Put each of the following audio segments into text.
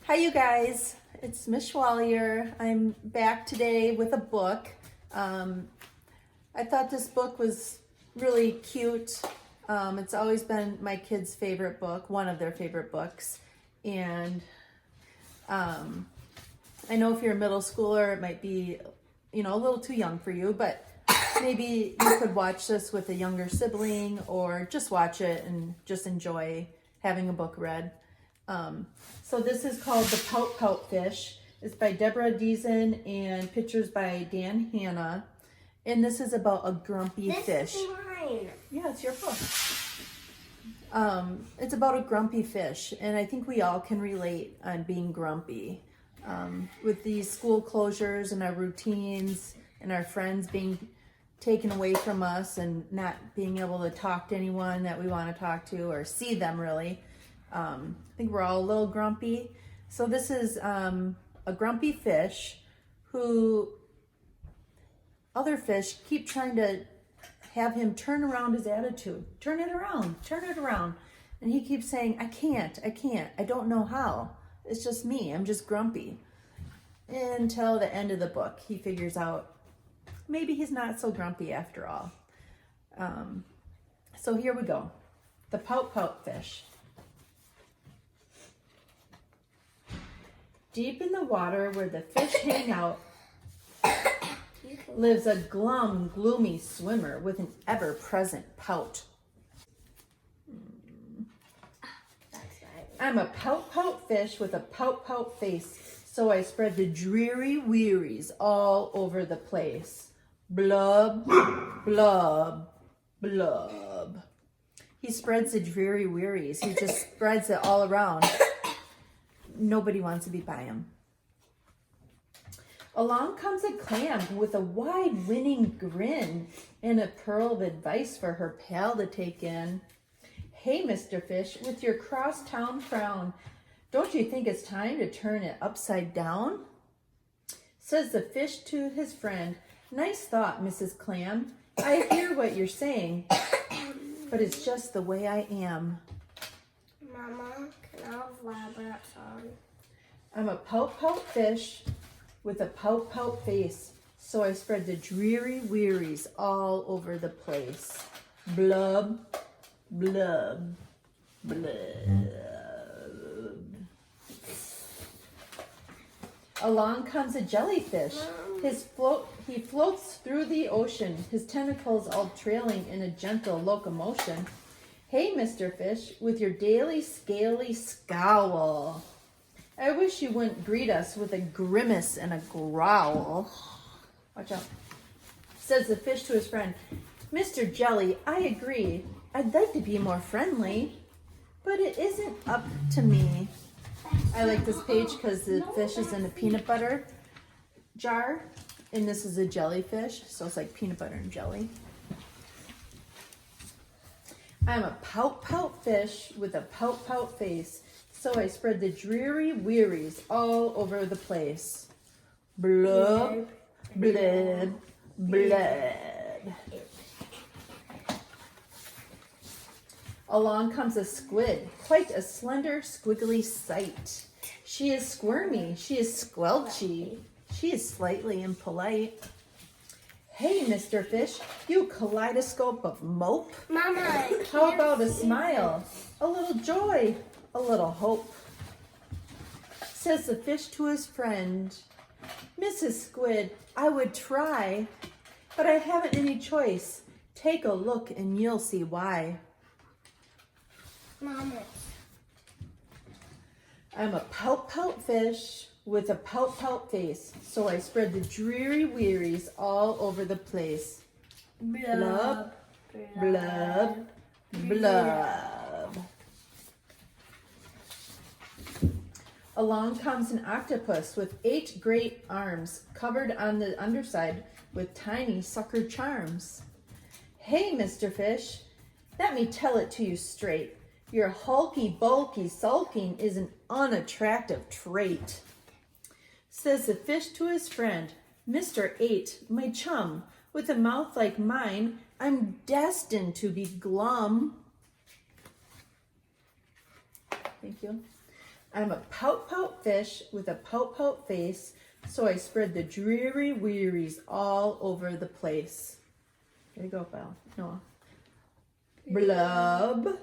Hi you guys, it's Miss Schwalier. I'm back today with a book. I thought this book was really cute. It's always been my kids' favorite book, one of their favorite books. And I know if you're a middle schooler, it might be, a little too young for you, but maybe you could watch this with a younger sibling or just watch it and just enjoy having a book read. So this is called The Pout-Pout Fish. It's by Deborah Diesen and pictures by Dan Hanna. And this is about a grumpy fish. This is mine. Yeah, it's your book. It's about a grumpy fish, and I think we all can relate on being grumpy. With these school closures and our routines and our friends being taken away from us and not being able to talk to anyone that we want to talk to or see them really. I think we're all a little grumpy. So this is a grumpy fish who other fish keep trying to have him turn around his attitude. Turn it around. And he keeps saying, I can't, I don't know how. It's just me, I'm just grumpy. Until the end of the book, he figures out maybe he's not so grumpy after all. So here we go. The Pout-Pout Fish. Deep in the water where the fish hang out lives a glum, gloomy swimmer with an ever-present pout. I'm a pout-pout fish with a pout-pout face, so I spread the dreary wearies all over the place. Blub, blub, blub. He spreads the dreary wearies. He just spreads it all around. Nobody wants to be by him. Along comes a clam with a wide winning grin and a pearl of advice for her pal to take in. Hey, Mr. Fish, with your crosstown frown, don't you think it's time to turn it upside down? Says the fish to his friend, nice thought, Mrs. Clam. I hear what you're saying, but it's just the way I am. Mama, can I have elaborate song? I'm a pout-pout fish with a pout-pout face, so I spread the dreary wearies all over the place. Blub, blub, blub. Along comes a jellyfish. He floats through the ocean, his tentacles all trailing in a gentle locomotion. Hey, Mr. Fish, with your daily scaly scowl. I wish you wouldn't greet us with a grimace and a growl. Watch out. Says the fish to his friend, Mr. Jelly, I agree. I'd like to be more friendly, but it isn't up to me. I like this page because the fish is in a peanut butter jar, and this is a jellyfish, so it's like peanut butter and jelly. I'm a pout-pout fish with a pout-pout face, so I spread the dreary wearies all over the place. Blub, blub, blub. Along comes a squid, quite a slender, squiggly sight. She is squirmy, she is squelchy, she is slightly impolite. Hey, Mr. Fish, you kaleidoscope of mope. Mama, how about a smile, a little joy, a little hope? Says the fish to his friend, Mrs. Squid, I would try, but I haven't any choice. Take a look and you'll see why. Mama. I'm a pout-pout fish with a pout-pout face, so I spread the dreary wearies all over the place. Blub, blub, blub. Along comes an octopus with 8 great arms, covered on the underside with tiny sucker charms. Hey, Mr. Fish, let me tell it to you straight. Your hulky, bulky sulking is an unattractive trait. Says the fish to his friend, Mr. 8, my chum, with a mouth like mine, I'm destined to be glum. Thank you. I'm a pout-pout fish with a pout-pout face, so I spread the dreary wearies all over the place. There you go, pal. Noah. Blub,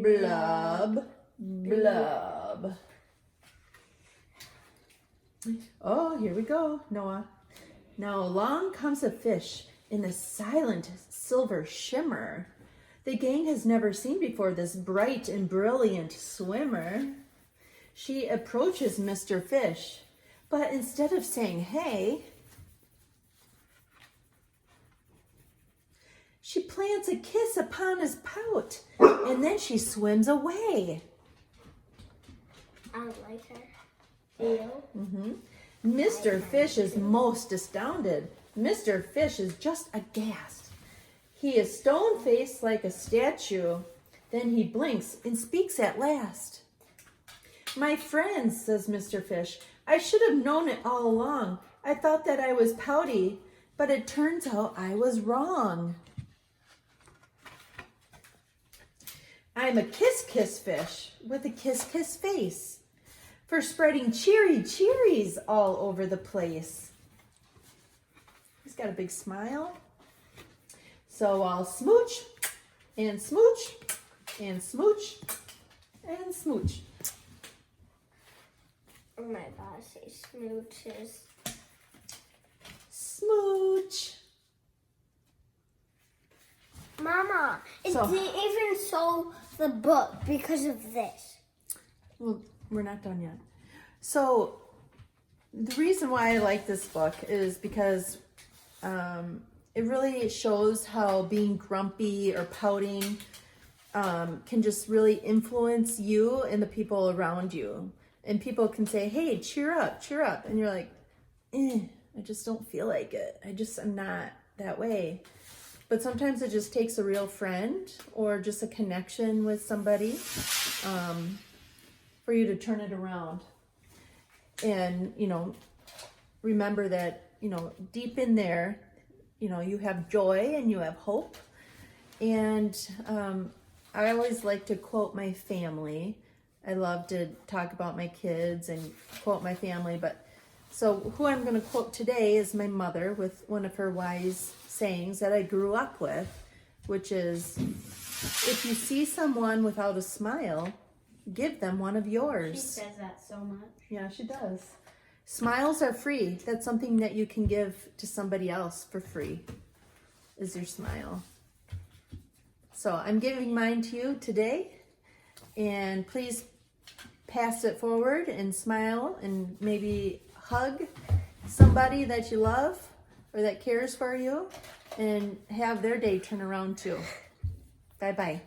blub, blub. Oh, here we go, Noah. Now along comes a fish in a silent silver shimmer. The gang has never seen before this bright and brilliant swimmer. She approaches Mr. Fish, but instead of saying hey, she plants a kiss upon his pout, and then she swims away. I like her. You? Mr. Fish is most astounded. Mr. Fish is just aghast. He is stone-faced like a statue. Then he blinks and speaks at last. My friends, says Mr. Fish, I should have known it all along. I thought that I was pouty, but it turns out I was wrong. I'm a kiss-kiss fish with a kiss-kiss face for spreading cheery cheeries all over the place. He's got a big smile. So I'll smooch and smooch and smooch and smooch. Oh my gosh, say smooches. Smooch. Mama, it didn't even sold the book because of this. Well, we're not done yet. So the reason why I like this book is because it really shows how being grumpy or pouting can just really influence you and the people around you. And people can say, hey, cheer up. And you're like, I just don't feel like it. I'm not that way. But sometimes it just takes a real friend or just a connection with somebody for you to turn it around. And, remember that, deep in there, you have joy and you have hope. And I always like to quote my family. I love to talk about my kids and quote my family. But so who I'm going to quote today is my mother with one of her wise sayings that I grew up with, which is, if you see someone without a smile, give them one of yours. She says that so much. Yeah, she does. Smiles are free. That's something that you can give to somebody else for free, is your smile. So I'm giving mine to you today, and please pass it forward and smile and maybe hug somebody that you love or that cares for you and have their day turn around too. Bye-bye.